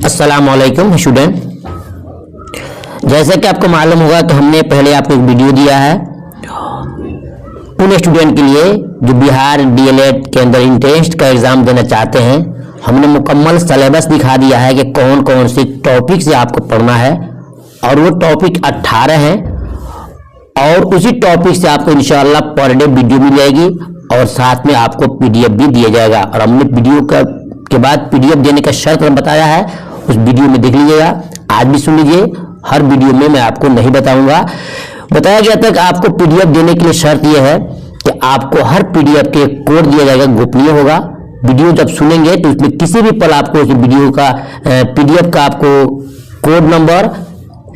अस्सलामुअलैकुम स्टूडेंट। जैसा कि आपको मालूम होगा कि हमने पहले आपको एक वीडियो दिया है उन स्टूडेंट के लिए जो बिहार डीएलएड के अंदर इंट्रेंस का एग्जाम देना चाहते हैं। हमने मुकम्मल सिलेबस दिखा दिया है कि कौन कौन से टॉपिक से आपको पढ़ना है और वो टॉपिक 18 हैं और उसी टॉपिक से आपको इंशाअल्लाह पर डे वीडियो मिल जाएगी और साथ में आपको पीडीएफ भी दिया जाएगा। और हमने वीडियो के बाद पीडीएफ देने का शर्त बताया है, उस वीडियो में देख लीजिएगा। आज भी सुन लीजिए, हर वीडियो में मैं आपको नहीं बताऊंगा। बताया गया था कि आपको पीडीएफ देने के लिए शर्त यह है कि आपको हर पीडीएफ के कोड दिया जाएगा, गोपनीय होगा। वीडियो जब सुनेंगे तो उसमें किसी भी पल आपको उस वीडियो का पीडीएफ का आपको कोड नंबर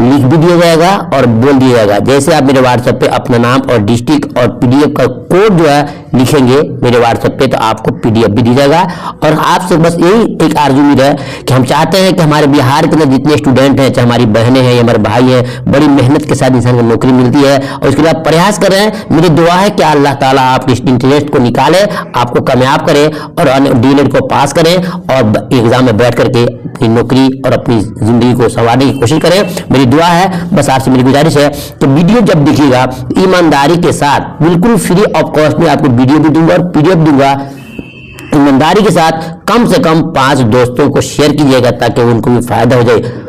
लिख भी दिया जाएगा और बोल दिया जाएगा। जैसे आप मेरे व्हाट्सएप पे अपना नाम और डिस्ट्रिक्ट और पीडीएफ का कोड जो है लिखेंगे मेरे व्हाट्सएप पे, तो आपको पीडीएफ भी दी जाएगा। और आपसे बस यही एक आरज़ू उम्मीद है कि हम चाहते हैं कि हमारे बिहार के अंदर जितने स्टूडेंट हैं, चाहे हमारी बहनें हैं या हमारे भाई हैं, बड़ी मेहनत के साथ इंसान को नौकरी मिलती है और उसके लिए प्रयास कर रहे हैं। मेरी दुआ है कि अल्लाह ताला आपके इस इंटरेस्ट को निकाले, आपको कामयाब करे और डीएलएड को पास करें और एग्जाम में बैठ करके अपनी नौकरी और अपनी जिंदगी को संवारने की कोशिश करें। मेरी दुआ है, बस आपसे मेरी गुजारिश है कि वीडियो जब देखिएगा ईमानदारी के साथ, बिल्कुल फ्री ऑफ कॉस्ट में आपको वीडियो भी दूंगा और पीडीएफ दूंगा। ईमानदारी के साथ कम से कम 5 दोस्तों को शेयर कीजिएगा ताकि उनको भी फायदा हो जाए।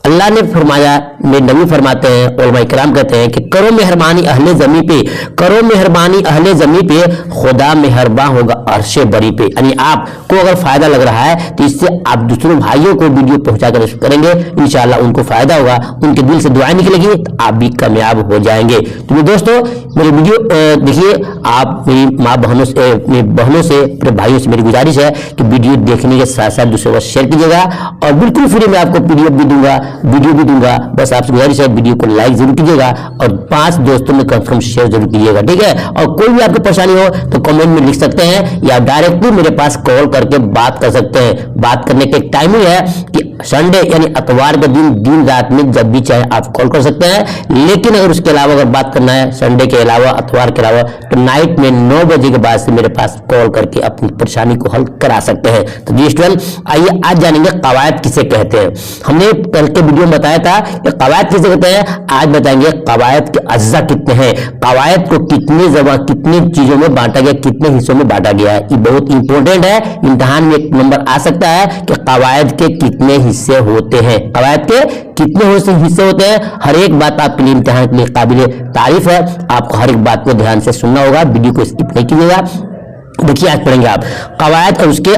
अल्लाह ने फरमाया, मेरे नबी फरमाते हैं, उलमा किराम कहते हैं कि करो मेहरबानी अहले ज़मी पे, करो मेहरबानी अहले ज़मी पे, खुदा मेहरबान होगा अर्शे बरी पे। यानी आपको अगर फायदा लग रहा है तो इससे आप दूसरों भाइयों को वीडियो पहुंचा कर करेंगे, इंशाअल्लाह उनको फायदा होगा, उनके दिल से दुआएं निकलेगी तो आप भी कामयाब हो जाएंगे। तो मेरे दोस्तों, मेरी वीडियो देखिए, आप मेरी माँ बहनों से, मेरी बहनों से, मेरे भाइयों से मेरी गुजारिश है कि वीडियो देखने के साथ साथ दूसरों को शेयर कीजिएगा और बिल्कुल फ्री में आपको पीडीएफ भी दूंगा, वीडियो भी दूंगा। बस आपसे गुजारिश है वीडियो को लाइक जरूर कीजिएगा और 5 दोस्तों में कम शेयर जरूर कीजिएगा, ठीक है। और कोई भी आपको परेशानी हो तो कमेंट में लिख सकते हैं या डायरेक्टली मेरे पास कॉल करके बात कर सकते हैं। बात करने के टाइमिंग है कि संडे यानी इतवार के दिन रात में जब भी चाहे आप कॉल कर सकते हैं। लेकिन अगर उसके अलावा अगर बात करना है संडे के अलावा, इतवार के अलावा, तो नाइट में 9 बजे के बाद से मेरे पास कॉल करके अपनी परेशानी को हल करा सकते हैं। तो जी स्टूडेंट, आइए आज जानेंगे कवायद किसे कहते हैं। हमने कल के वीडियो में बताया था कि कवायद किसे कहते हैं, आज बताएंगे कवायद के अज्जा कितने हैं, कवायद को कितनी चीजों में बांटा गया, कितने हिस्सों में बांटा गया है। ये बहुत इंपॉर्टेंट है, इम्तिहान में एक नंबर आ सकता है कि कवायद के कितने हिस्से होते हैं, कवायद के कितने हिस्से होते हैं। हर एक बात आपके लिए इम्तिहान के लिए काबिल तारीफ है, आपको हर एक बात को ध्यान से सुनना होगा, वीडियो को स्किप नहीं कीजिएगा। देखिए आज पढ़ेंगे आप कवायद और उसके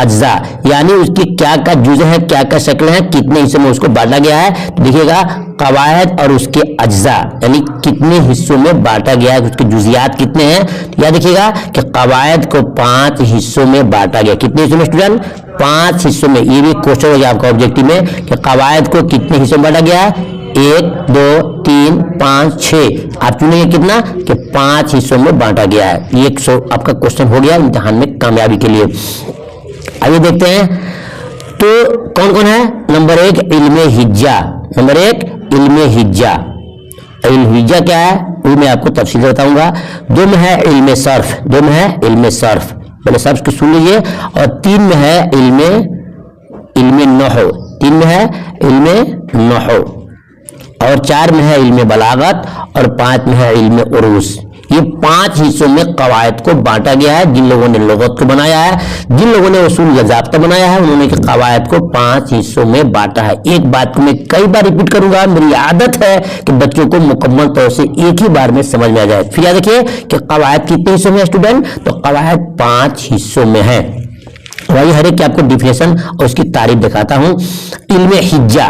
अज्जा, यानी उसकी क्या क्या जुज़ है, क्या क्या शक्ल है, कितने हिस्सों में उसको बांटा गया है। तो देखिएगा कवायद और उसके अज्जा यानी कितने हिस्सों में बांटा गया है, उसके जुजियात कितने हैं। या देखिएगा कि कवायद को 5 हिस्सों में बांटा गया। कितने हिस्सों में स्टूडेंट? 5 हिस्सों में। ये भी क्वेश्चन हो गया आपका ऑब्जेक्टिव में कि कवायद को कितने हिस्सों में बांटा गया है। 1 2 3 5 6, आप चुनेंगे कितना कि 5 हिस्सों में बांटा गया है। ये 100 आपका क्वेश्चन हो गया इम्तिहान में कामयाबी के लिए। आइए देखते हैं तो कौन कौन है। नंबर 1 इल्मे हिज्जा, नंबर 1 इल्मे हिज्जा। इल्म हिज्जा क्या है वो मैं आपको तफसील से बताऊंगा। 2 में है इल्मे सर्फ, 2 में है इल्मे सर्फ, पहले सर्फ को सुन लीजिए। और 3 में है इल्मे नहव, 3 में है इल्मे नहव। और 4 में है इल्मे बलागत और 5 में है इल्मे उरूस। ये 5 हिस्सों में कवायद को बांटा गया है। जिन लोगों ने लुगत को बनाया है, जिन लोगों ने उसूल ज़ाब्ता बनाया है, उन्होंने कवायद को 5 हिस्सों में बांटा है। एक बात को मैं कई बार रिपीट करूंगा, मेरी आदत है कि बच्चों को मुकम्मल तौर से एक ही बार में समझ में आ जाए। फिर याद रखिए कि कवायद कितने हिस्सों में है स्टूडेंट, तो कवायद 5 हिस्सों में है। वही हर एक आपको डिफिनेशन और उसकी तारीफ दिखाता हूँ। इल्मे हिज्जा,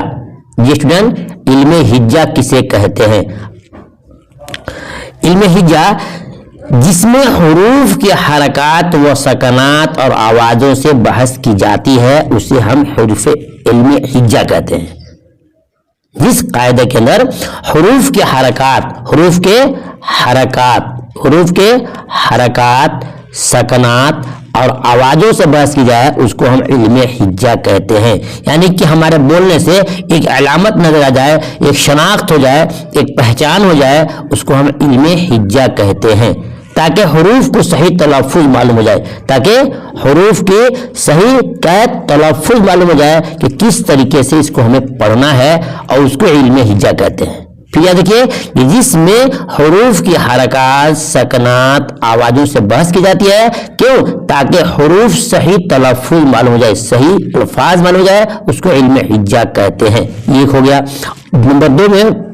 ये स्टूडेंट इल्मे हिज्जा किसे कहते हैं। इल्मे हिज्जा जिसमें हुरूफ के हरकात व सकनात और आवाजों से बहस की जाती है उसे हम हुरूफ इल्मे हिज्जा कहते हैं। जिस कायदे के अंदर हुरूफ के हरकात सकनात और आवाजों से बहस की जाए उसको हम इल्मे हिज्जा कहते हैं। यानी कि हमारे बोलने से एक अलामत नजर आ जाए, एक शनाख्त हो जाए, एक पहचान हो जाए, उसको हम इल्मे हिज्जा कहते हैं। ताकि हुरूफ को सही तलफ़ुज़ मालूम हो जाए, ताकि हुरूफ के सही क्या तलफ़ुज़ मालूम हो जाए कि किस तरीके से इसको हमें पढ़ना है, और उसको इल्म हिज्जा कहते हैं। फिर याद रखिए कि जिसमें हुरूफ की हरकत, सकनात, आवाज़ों से बहस की जाती है, क्यों? ताकि हुरूफ सही तलफ़ुज़ मालूम हो जाए, सही अल्फाज मालूम हो जाए, उसको इल्म हिज्जा कहते हैं। ये हो गया। नंबर 2 में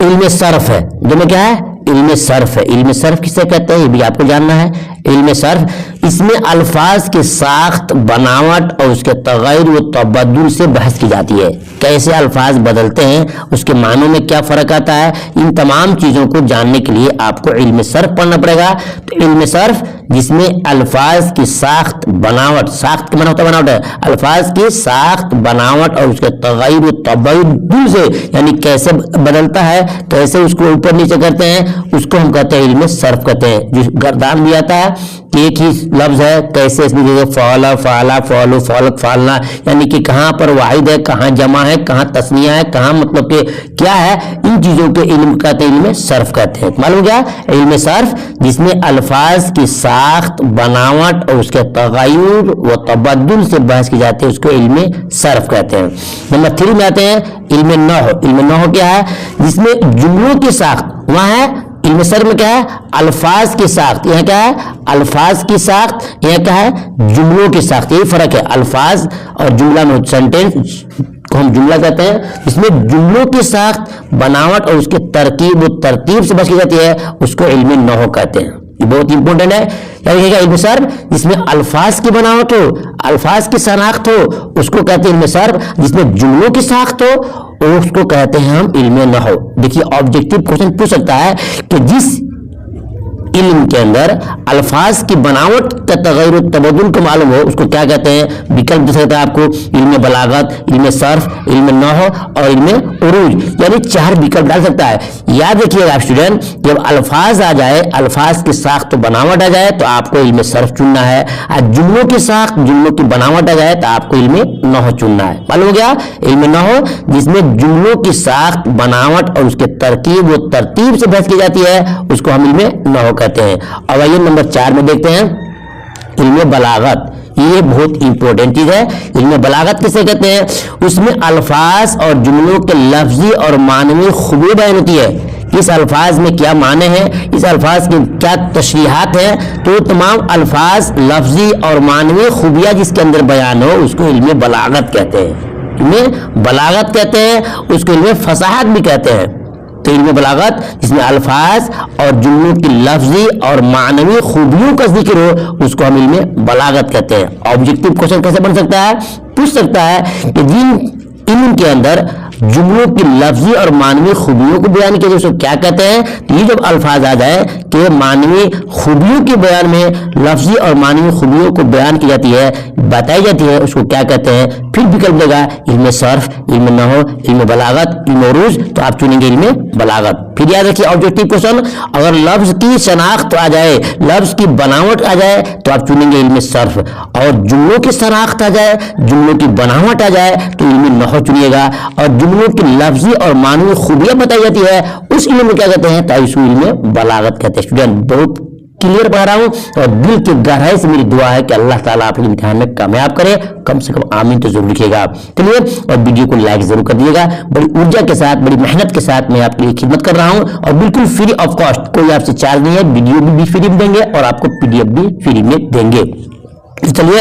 इल्म सर्फ है, जो में क्या है? इल्म सर्फ है। इल्म सर्फ किसे कहते हैं ये भी आपको जानना है। इल्म सर्फ, इसमें अल्फाज के साख्त, बनावट और उसके तग़य्युर व तबद्दुल से बहस की जाती है। कैसे अल्फाज बदलते हैं, उसके मानों में क्या फ़र्क आता है, इन तमाम चीज़ों को जानने के लिए आपको इल्म सर्फ पढ़ना पड़ेगा। तो इल्म सर्फ जिसमें अल्फाज की साख्त, बनावट, साख्त का माना होता है बनावट है, अल्फाज की साख्त, बनावट और उसके तग़य्युर व तबद्दुल से, यानी कैसे बदलता है, कैसे उसको ऊपर नीचे करते हैं, उसको हम कहते हैं इल्म सर्फ कहते हैं। जो गर्दान भी आता है कि एक ही लफ्ज है, कैसे इसमें जैसे फ़अला, फ़अला, फ़अलु, फ़अलत, फ़अलना, यानी कि कहाँ पर वाहिद है, कहाँ जमा है, कहाँ तस्निया है, कहाँ मतलब कि क्या है, इन चीज़ों के इल्म कहते हैं इल्म सर्फ कहते हैं। मालूम क्या? इल्म सर्फ जिसमें अल्फाज की साख्त, बनावट और उसके तग़य्युर व तबद्दुल से बहस की जाती है, उसको इल्म सर्फ कहते हैं। नंबर 3 में आते हैं इल्म नहव। इल्म नहव क्या है? जिसमें जुमलों की साख्त, वहाँ है इल्म सर्फ में क्या है? अल्फाज की साख्त। यहाँ क्या है? अल्फाज की साख्त। यहाँ क्या है? जुमलों की साख्त। यही फर्क है, अल्फाज और जुमला में। सेंटेंस को हम जुमला कहते हैं, इसमें जुमलों की साख्त, बनावट और उसके तरकीब व तरतीब से बच की जाती है, उसको इल्म नहव कहते हैं। ये बहुत इंपॉर्टेंट है। क्या इल्म सर्फ? जिसमें अल्फाज की बनावट हो, अल्फाज की शनाख्त हो, उसको कहते हैं इल्म सर्फ। जिसमें जुमलों की साख्त हो, उसको कहते हैं हम इल्म नहव। देखिए ऑब्जेक्टिव क्वेश्चन पूछ सकता है कि जिस इल्म के अंदर अल्फाज की बनावट का तग़य्युर तबद्दुल को मालूम हो, उसको क्या कहते हैं? विकल्प दे सकता है आपको, इल्म बलागत, इल्म सर्फ, इल्म नहव और इल्म उरूज, यानी 4 विकल्प डाल सकता है। याद रखिएगा आप स्टूडेंट, जब अल्फाज आ जाए, अल्फाज की साख्त तो बनावट आ जाए, तो आपको इल्म सर्फ चुनना है, और जुमलों की साख्त, जुमलों की बनावट आ जाए, तो आपको इल्म नहव चुनना है। मालूम हो गया? इल्म नहव जिसमें जुमलों की साख्त, बनावट और उसके तरकीब व तरतीब से बहस की जाती है, उसको हम इल्म नहव कहते हैं। अब आइए नंबर 4 में देखते हैं इल्म बलागत। ये बहुत इंपॉर्टेंट चीज है। इल्म बलागत किसे कहते हैं? उसमें अल्फाज और जुमलों के लफ्जी और मानवी खूबी बयान होती है। इस अल्फाज में क्या माने हैं, इस अल्फाज की क्या तशरीहात हैं, तो तमाम अल्फाज, लफ्जी और मानवी खूबियां जिसके अंदर बयान हो, उसको इल्म बलागत कहते हैं। इल्म बलागत कहते हैं, उसको इल्म फसाहत भी कहते हैं। तो इल्म बलागत जिसमें अल्फाज और जुमलों की लफ्जी और मानवी खूबियों का जिक्र हो, उसको हम इल्म बलागत कहते हैं। ऑब्जेक्टिव क्वेश्चन कैसे बन सकता है? पूछ सकता है कि जिन इल्म के अंदर जुमलों की लफ्जी और मानवी खूबियों को बयान किया जाए, उसको क्या कहते हैं? ये जब अल्फाज आ जाए कि मानवी खूबियों के बयान में लफ्जी और मानवी खूबियों को बयान की जाती है, बताई जाती है, उसको क्या कहते हैं? फिर विकल्प देगा इल्म सर्फ, इल्म नहव, इल्म बलागत, इल्म उरूज, तो आप चुनेंगे इल्म बलागत। फिर याद रखिए ऑब्जेक्टिव क्वेश्चन, अगर लफ्ज की शनाख्त आ जाए, लफ्ज की बनावट आ जाए, तो आप चुनेंगे इल्म सर्फ, और जुमलों की शनाख्त आ जाए, जुमलों की बनावट आ जाए, तो इल्म नहव चुनिएगा, और जुमलों की लफ्जी और मानवी खूबियां बताई जाती है, उस इल्म में क्या कहते हैं? तो इसको इल्म बलागत कहते हैं। स्टूडेंट बहुत क्लियर पढ़ा रहा हूं, और दिल की गहराई से मेरी दुआ है कि अल्लाह ताला आप लोग इम्तिहान में कामयाब करे। कम से कम आमीन तो जरूर लिखिएगा। चलिए, और वीडियो को लाइक जरूर कर दीजिएगा। बड़ी ऊर्जा के साथ, बड़ी मेहनत के साथ मैं आपके लिए खिदमत कर रहा हूं, और बिल्कुल फ्री ऑफ कॉस्ट, कोई आपसे चार्ज नहीं है। वीडियो भी फ्री में देंगे और आपको PDF भी फ्री में देंगे। चलिए,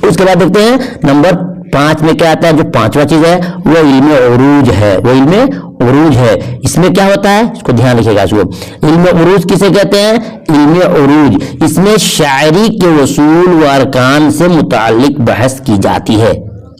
उसके बाद देखते हैं नंबर 5 में क्या आता है। जो 5वां चीज है वो इल्म उरूज है। वो इल्म उरूज है। इसमें क्या होता है, इसको ध्यान रखिएगा। इसको इल्म उरूज किसे कहते हैं? इल्म उरूज इसमें शायरी के उसूल व अरकान से मुताल्लिक बहस की जाती है।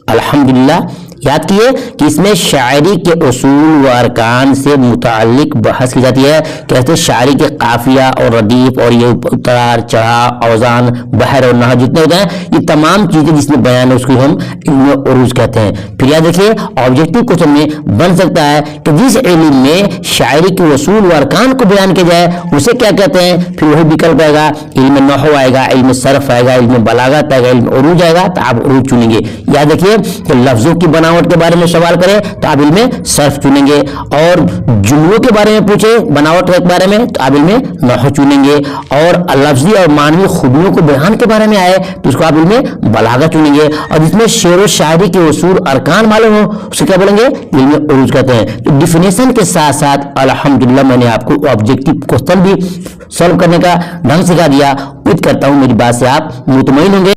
अल्हम्दुलिल्लाह, याद किए कि इसमें शायरी के उसूल व अरकान से मुताल्लिक बहस की जाती है। कहते हैं शायरी के काफिया और रदीफ और ये उतार चढ़ाव, औजान, बहर और नहर जितने होते हैं, ये तमाम चीजें जिसमें बयान है, उसको हम इल्म उरूज कहते हैं। फिर याद रखिए ऑब्जेक्टिव क्वेश्चन में बन सकता है कि जिस इल्म में शायरी के उसूल व अरकान को बयान किया जाए, उसे क्या कहते हैं? फिर वही विकल्प आएगा, इल्म नहव आएगा, इल्म सर्फ आएगा, इल्म बलागत आएगा, इल्म उरूज आएगा, तो आप उरूज चुनेंगे। याद रखिए कि लफ्जों की बनावट के बारे में सवाल करे तो आप इल्म सर्फ चुनेंगे, और जुमलों के बारे में पूछे बनावट के बारे में तो आप इल्म नहव चुनेंगे, और लफ्जी और मानवी खूबियों को बयान के बारे में आए तो उसको आप इल्म बलागा चुनेंगे, और जिसमें शेर व शायरी के उसूल अरकान मालूम हो उसे क्या बोलेंगे, इल्म उरूज कहते हैं। तो डिफिनेशन के साथ साथ अल्हम्दुलिल्लाह मैंने आपको ऑब्जेक्टिव क्वेश्चन भी सॉल्व करने का ढंग सिखा दिया। उम्मीद करता हूं मेरी बात से आप मुतमईन होंगे।